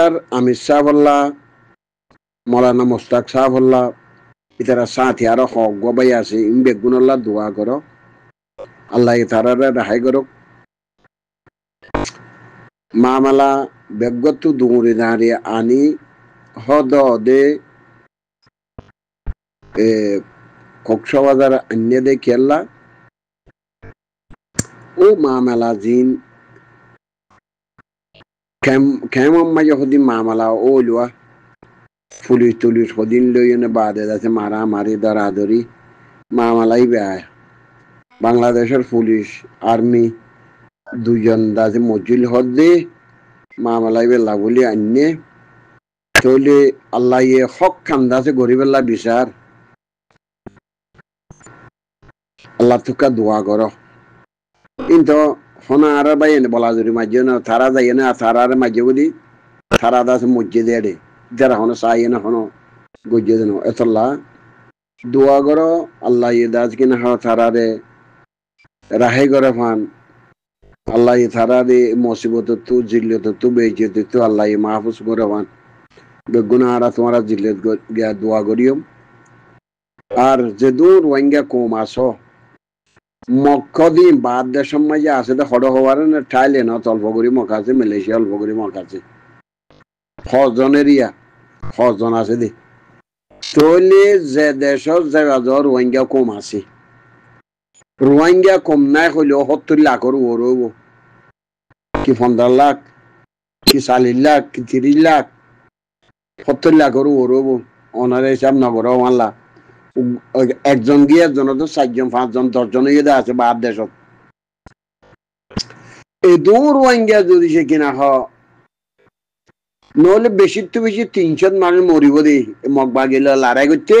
doctor আমির সাহাবল্লাহ মৌলানা মোস্তাক সাহাবল্লাহ ইতারা সাথী আরো হক গবাই আছে ইম বেগুনল্লাহ দোয়া করো আল্লাহ তারারে রেহাই করো মামলা বেগতু দুগুরি দাঁড়ি আনি হদ দে কক্সবাজার অন্য দে কেল্লা ও মামলা জিন কেমন মাঝে হদিন মামলা ও লুয়া পুলিশ টুলিশ হদিন লইনে বাদে যাচ্ছে মারামারি দরাদরি মামলাই বেয় বাংলাদেশের পুলিশ আর্মি দুজন দাসে মজিল হদে মামলাই বেলা বলি আন্যে তৈলে আল্লাহ ইয়ে হক খান্দাছে গরিবেল্লা বিচার আল্লাহ তুকা দোয়া করো কিন্তু হনা আর ভাই এনে বলা জুড়ি মাঝে না তারা যাই না তারার মাঝে বলি তারা দাসে মসজিদে এড়ে যারা হনো চাই না হনো গজিয়ে দেন এতলা দোয়া করো আল্লাহ ইয়ে দাস কিনা হ তারারে রাহে করে ফান আল্লাহ তারারে মুসিবত তু জিল্লত তু বেইজ্জত তু আল্লাহ মাহফুজ করে ফান বেগুনা আরা তোমারা জিল্লত গিয়া দোয়া করিও আর যে দূর ওয়াঙ্গা কম আসো মক্কদিন বাদ দেশের মাঝে আছে তো হড় হওয়ার না থাইল্যান্ড অল্প করে মক আছে মালয়েশিয়া অল্প করে মক আছে হজনেরিয়া হজন আছে দে তৈলে যে দেশের জায়গা রোহিঙ্গা কম আছে রোহিঙ্গা কম নাই হইলেও 70 লাখের ওর হইব কি 15 লাখ কি 40 লাখ কি 30 লাখ 70 লাখের ওর হইব অনারে হিসাব নগর মাল্লা একজন গিয়ে একজন তো 4জন 5জন 10জন ইয়ে আছে বাদ দেশত এই দূর রোহিঙ্গা যদি সে কিনা হ নহলে বেশি তো বেশি 300 মানুষ মরিব দে মগবা গেলে লড়াই করতে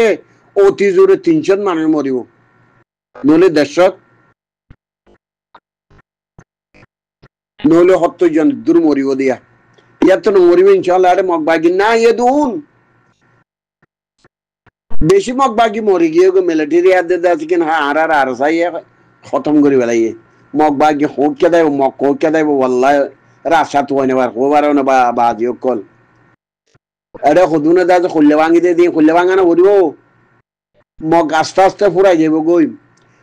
অতি জোরে 300 মানুষ মরিব নহলে দেশত নহলে 70 জন দূর মরিব দিয়া ইয়ার তো মরিব ইনশাআল্লাহ আরে মগবা গিল না ইয়ে দুন বেশি মগবাগি মরি গিয়ে মিলিটারি হাতে আছে কিনা আর সাই খতম করে বেলাইয়ে মগবাগি হোককে দেব মগ হোককে দেব ওয়াল্লাহ রাশা তো নেবার হবার না বা বাজি কল আরে হদুনে দাদা খুললে ভাঙি দিয়ে দিন খুললে ভাঙা না বলিব মগ আস্তে আস্তে ফুরাই যাব গই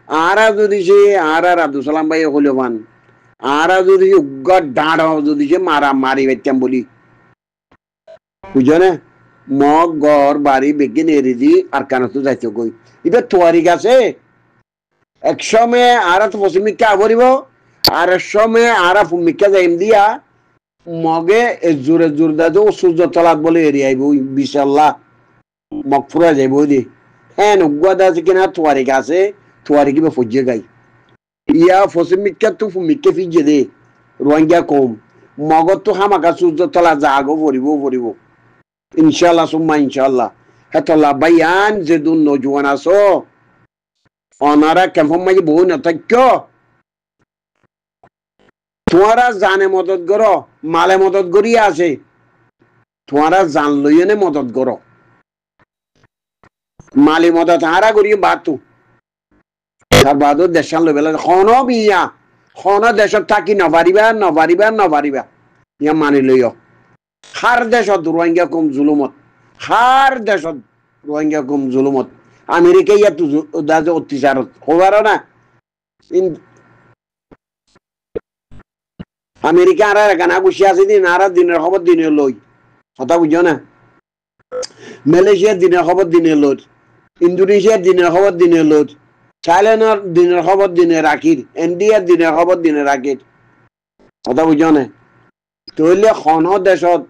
আর যদি সে আর আব্দুল সালাম ভাই খুলে ভান আর যদি উগ্র ডাঁড় যদি সে মারা মারি বেতাম বলি বুঝো না মগ ঘর বাড়ি বেগে নেড়ে দি আর কানা তো যাইতে গই এবার তোয়ারি গাছে এক সময় আর তো পশ্চিমিকা আবরিব আর এক সময় আর ভূমিকা যাইম দিয়া মগে জোরে জোর দাদু সূর্য তলাত বলে এরিয়ে আইব বিশাল্লাহ মগ ফুরা যাইব দি হ্যাঁ উগ্র আছে কিনা তোয়ারি গাছে তোয়ারি কিবা ফজিয়ে গাই ইয়া পশ্চিমিকা তো ভূমিকা ফিজে দে রোহিঙ্গা কম মগত তো হামাকা সূর্য তলা জাগো পড়িব ইনশাআল্লাহ সুম্মা ইনশাআল্লাহ হেতলা বায়ান যে দুন নজওয়ান আছো অনারা কেমন মাঝে বহু নতক্য তোমারা জানে মদত করো মালে মদত করি আছে তোমারা জান লইনে মদত করো মালি মদত হারা করিয়ে বাতু তার বাদও দেশান লই বেলা খন দেশত থাকি নপারিবা ইয়া মানি লইও হার দেশত রোহিঙ্গা কম জুলুমত হার দেশত রোহিঙ্গা কম জুলুমত আমেরিকা ইয়াত অত্যাচারত হবার না আমেরিকা আর গানা গুছি আছে দিন আর দিনের খবর দিনে লই কথা বুঝো না মালয়েশিয়ার দিনের খবর দিনে লই ইন্দোনেশিয়ার দিনের খবর দিনে লই থাইল্যান্ডের দিনের খবর দিনে রাখির ইন্ডিয়ার দিনের খবর দিনে রাখির কথা বুঝো না তৈলে খন দেশত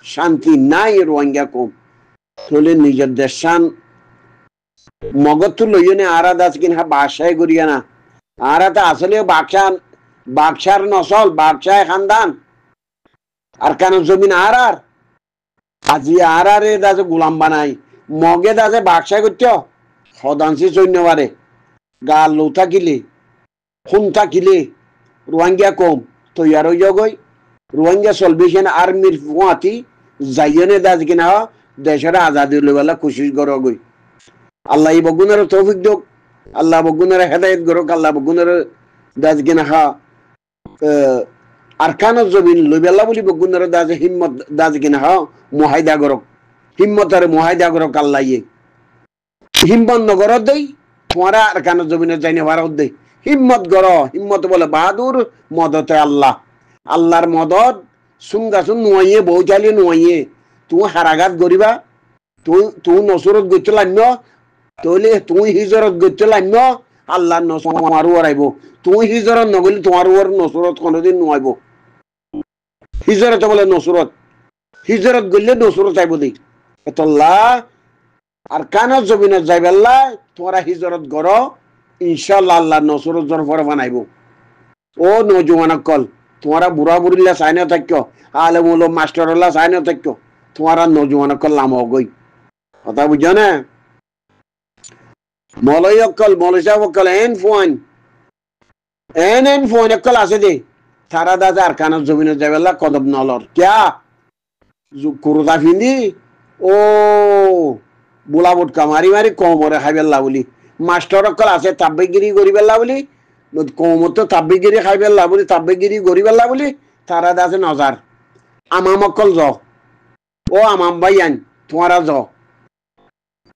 শান্তি নাই রোহিঙ্গা কম তৈলে নিজের দেশান মগত লইনে আরা দাস কিনা বাদশাহ করিয়া না আরা তা আসলে বাদশার নসল বাদশাহ খানদান আর কেন জমিন আর আজি আর দাসে গোলাম বানাই মগে দাসে বাদশাহ করতে সদাংশী সৈন্যবারে গা লো থাকিলে খুন থাকিলে রোহিঙ্গা কম তৈয়ার হয়ে যাগই রোহিঙ্গা সলভেশন আর্মির ফুয়াতি যাইনে দাস কিনা দেশের আজাদি লইবেলা কোশিশ করো গই আল্লাহ এই বগুনের তৌফিক দোক আল্লাহ বগুনের হেদায়ত করুক আল্লাহ বগুনের দাস কিনা আর কানো জমিন লইবেলা বলি বগুনরে দাজে হিম্মত দাজে কিনা হা মুহাইদা করক হিম্মতারে মুহাইদা করক আল্লাহয়ে হিম্মত নগর দেই তোমারা আর কানো জমিনে যাইনে ভারত দেই হিম্মত গর হিম্মত বলে বাহাদুর মদতে আল্লাহ আল্লাহর মদত সুঙ্গাসুন নুয়াইয়ে বউ চালিয়ে নুয়াইয়ে তুই হারাঘাত করিবা তুই নসরত গইতে লান্য তইলে তুই হিজরত গইতে লান্য আল্লাহর নসর আমারও আইব তুই হিজরত নগলি তোমার ওর নসরত কোনোদিন নুয়াইব হিজরত বলে নসরত হিজরত গইলে নসরত আইব দেই এতল্লাহ আর কানো জমিনে যাইবেল্লা তোমরা হিজরত করো ইনশাআল্লাহ আল্লাহ নসরত জরফর বানাইব ও নজওয়ান কল তোমরা বুড়া বুড়িলা চাইনা থাকো আলেম উলম মাস্টারল্লা চাইনা থাকো তোমরা নজওয়ান কল নাম গই কথা বুঝছো না মলয় অকল মলয় সাহেব অকল এন ফোন অকল আছে দে তারা দাদা আর কানো জমিনে যাইবেল্লা কদম নলর ক্যা কুরুতা ফিন্দি ও বুলা বুটকা মারি মারি কোমরে খাইবেল্লা বলি মাস্টার অকল আছে তাব্বেগিরি করিবেল্লা বলি কোমর তো তাব্বেগিরি খাইবেল্লা বলি তাব্বেগিরি করিবেল্লা বলি তারা দাসে নজার আমাম অকল য ও আমাম ভাইয়ান তোমারা য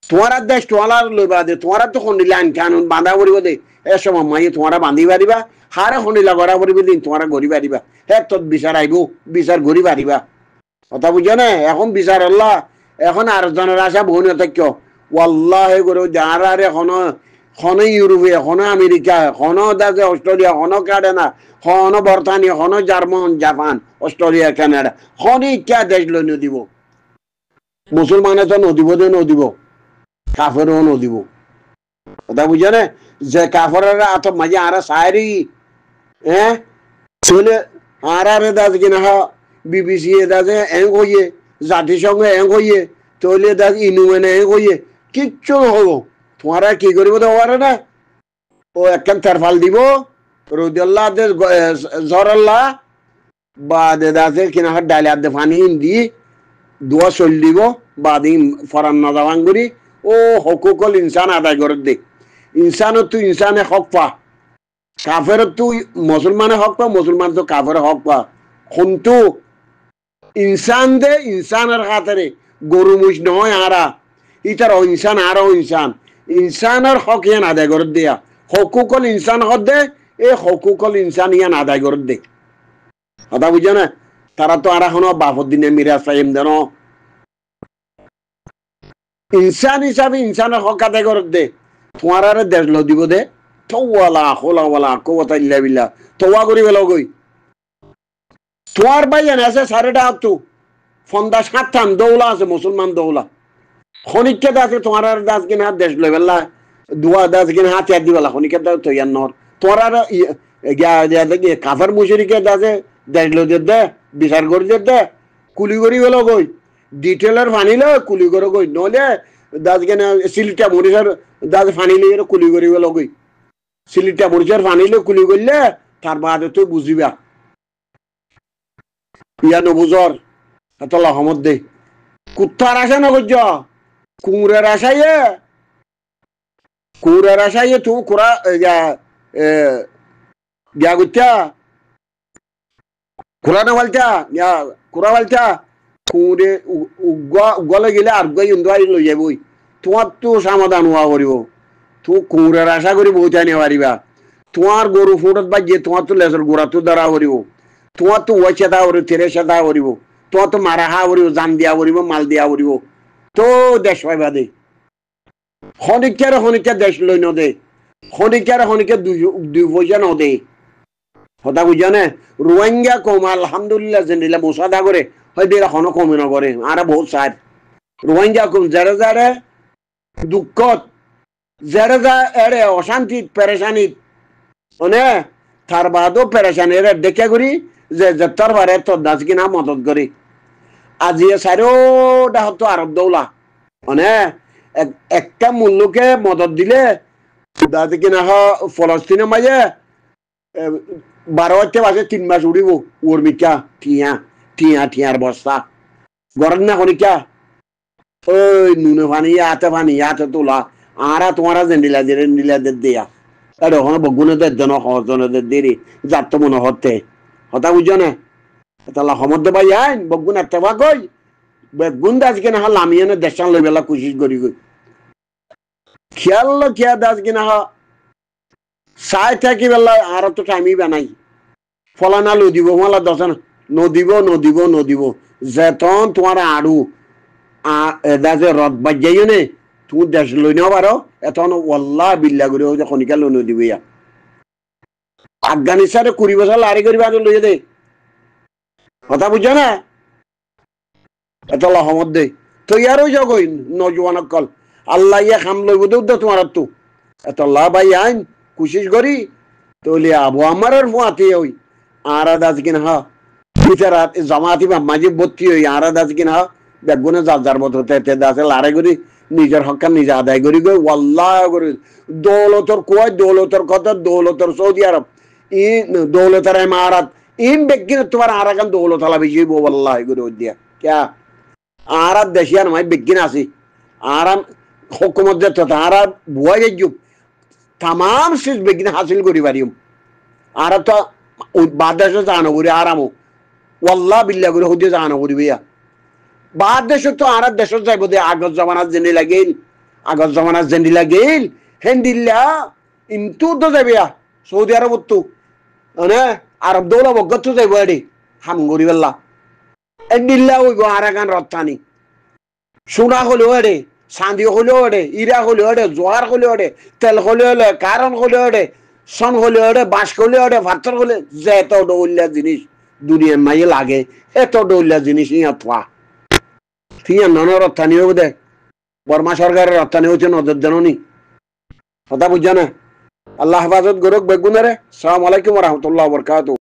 তোমারা দেশ তোমারা লইবা দে তোমারা তো খন্ডিলা আইন কানুন বাঁধা করিব দে এ সময় মাইয়ে তোমারা বাঁধি পারিবা হারে খন্ডিলা গড়া করিব দিন তোমারা গড়ি পারিবা হে তোর বিচার আইব বিচার গড়ি পারিবা কথা বুঝছো না এখন বিচার আল্লাহ এখন আর জনের আশা বহু থাক্য ওয়াল্লাহি গরু যারা এখন ইউরোপে এখন আমেরিকা এখন দাসে অস্ট্রেলিয়া এখন কানাডা এখন বর্তানি এখন জার্মান জাপান অস্ট্রেলিয়া কানাডা এখন ইচ্ছা দেশ লই নদিব মুসলমানে তো নদিব দে নদিব কাফেরও নদিব কথা বুঝছো না যে কাফেররা আত মাঝে আর সাইরি হ্যাঁ চলে আর দাস কিনা বিবিসি দাসে এং হইয়ে জাতিসংঘ এং হইয়ে তৈলে দাস ইনুমেনে এং হইয়ে কিচ্ছু হব তোমারা কি করিব তো পারে না ও একখান তেরফাল দিব রোদিয়াল্লাহ জ্বরাল্লাহ বা দাসে কিনা ডাইলে আদে পানি দি দোয়া চল দিব বা দিন ফরান নাজাবান করি ও হকুকল ইনসান আদায় করে দে ইনসানত তো ইনসানে হক পা কাফেরত তো মুসলমানে হক পা মুসলমান তো কাফের হক পা কিন্তু ইনসান দে ইনসানের খাতারে গরু মুষ নহয় আরা ইতার ইনসান আরো ইনসান ইনসানের হক ইয়ান আদায় করে দেয়া হকুকল ইনসান হক দে এ হকুকল ইনসান ইয়ান আদায় করে দে কথা বুঝছো না তারা তো আর এখনো বাপর দিনে মিরাজ চাইম দেন ইনসান হিসাবে ইনসানের হক আদায় করে দে তোমার আর দেশ ল দিব দে তোয়ালা হোলাওয়ালা কোতা ইল্লা বিল্লাহ তোয়া করি বেল গই তোমার ভাই আছে সাড়েটা হাত ফন্দা সাতটান দৌলা আছে মুসলমান দৌলা খনিকে দাসে তোমার আর দাস কিনা দেশ লই বেলা দুয়া দাস কিনা হাতে হাত দিবেলা খনিকে দাস তো ইয়ার নর তোমার আর কাফার মুশরিকে দাসে দেশ লই দে বিচার করে দে কুলি করি গেল গই ডিটেলের ফানিলে কুলি করে গই নলে দাস কিনা সিলিটা মরিচার দাস ফানিলে কুলি করি গেল গই সিলিটা মরিচার ফানিলে কুলি করলে তার বাদে তুই বুঝিবা ইয়া নবুজর এতলা হমদ দে কুত্তার আশা নগজ কুমড়ের আশাইয়ে তু কুড়া গিয়া গুচ্ছা কুড়া না বলছা কুড়া বলছা কুমড়ে গলে গেলে আর গাই ইন্দুয়ারি লই যাবই তোমার তো সমাধান হওয়া করিব তু কুমড়ের আশা করি পৌঁছাই নিয়ে পারিবা তোমার গরু ফুটত বাজিয়ে তোমার তো লেজর গোড়া তো দ্বারা করিব তোমার তো ওই চেতা করিব তেরে চেতা করিব তোমার তো মারা হা করিব জান দিয়া করিব মাল দিয়া করিব তো দেশ পাইবা দে খনিকার দেশ লই নদে খনিকার দুই পয়সা নদে কথা বুঝা নে রোহিঙ্গা কম আলহামদুলিল্লাহ জেন্দিলা মোসাদা করে হয়তো এখনো কমে নকরে আর বহুত সার রোহিঙ্গা কম যারা যারা দুঃখত যারা যা এরে অশান্তিত পেরেশানিত মানে তার বাদও পেরেশানি এর দেখে করি যে তার বারে তোর দাস কিনা মদত করি আজি চারিওটা হতো আরব দৌলা মানে একটা মূল্যকে মদত দিলে দাস কিনা ফলস্তিনের মাঝে 12 মাসে 3 মাস উড়িব উর্মিকা টিয়ার বস্তা গরম না করিকা ওই নুনে পানি হাতে তোলা আরা তোমারা জেন্ডিলা দেয়া এটা ওখানে বগুনে জন দেরি যার তো মনে হতে কথা বুঝছো না তাহলে সমুদ্র ভাই আইন বগুন এতবা কই বেগুন দাস কিনা হা লামিয়ানে দেশান লই বেলা কোশিশ করি গই খেয়াল খেয়া দাস কিনা হা চাই থাকি বেলা আর তো টাইমই বানাই ফলানা লো দিব মালা দশন নদিব যেতন তোমার আড়ু দাসে রদ বাজাইও নে তুমি দেশ লই নাও পারো এখন ওয়াল্লাহ বিল্লাহ করে হচ্ছে খনিকা লো নদিব ইয়া আফগানিস্তানে 20 বছর লারি করি বাজে লইয়ে দে কথা বুঝছো না এটা লহমত দে তো ইয়ারও জগই নজওয়ান কল আল্লাহ ইয়া খাম লইব দে তোমার তো এত লা ভাই আইন কোশিশ করি তোলে আবু আমারের ফুয়াতি হই আরা দাস কিনা হা বিচারাত জামাতি বা মাঝে ভর্তি হই আরা দাস কিনা হা বেগুনে যার মত হতে দাসে লারে করি নিজের হক্কা নিজে আদায় করি গই ওয়াল্লাহ করি দৌলতর কুয়ায় দৌলতর কথা দৌলতর সৌদি আরব ই দৌলতর ইমারত ইন বেগিন তোমার আরাকান দৌলত হলা বেশি ওয়াল্লাহ করে দিয়া क्या आरात देशियान माई बेगिन आसी आराम हुकूमत जे तो आरा बुआ जे जो तमाम चीज बेगिन हासिल करी पारियम आरा तो बाद देश जानो करी आरामो वल्लाह बिल्लाह करी होदे जानो करी भैया बाद देश तो आरा देश जाइबो दे আগত জামানাত জেনি লাগিল হেন্দিল্লা ইনতু তো যাইবিয়া সৌদি আরব তো মানে আরব দৌলা বগত যাইবো এডি হাম করি বেলা এন্ডিল্লা ওই গো আরাকান রপ্তানি সোনা হলেও এডে চাঁদি হলেও এডে ইরা হলেও এডে জোয়ার হলেও এডে তেল হলেও এডে কারণ হলেও এডে সন হলেও এডে বাঁশ হলেও এডে পাথর হলে যে এত দৌল্লা জিনিস দুনিয়ার মাইয়ে লাগে এত দৌল্লা জিনিস ইয়া থা ফিয়া নন রপ্তানি হবে দে বর্মা সরকারের রপ্তানি হচ্ছে নজর দেনি কথা বুঝছো না আল্লাহ হেফাজত গরক বেগুনারে আসসালামু আলাইকুম ওয়া রাহমাতুল্লাহি ওয়া বারাকাতুহু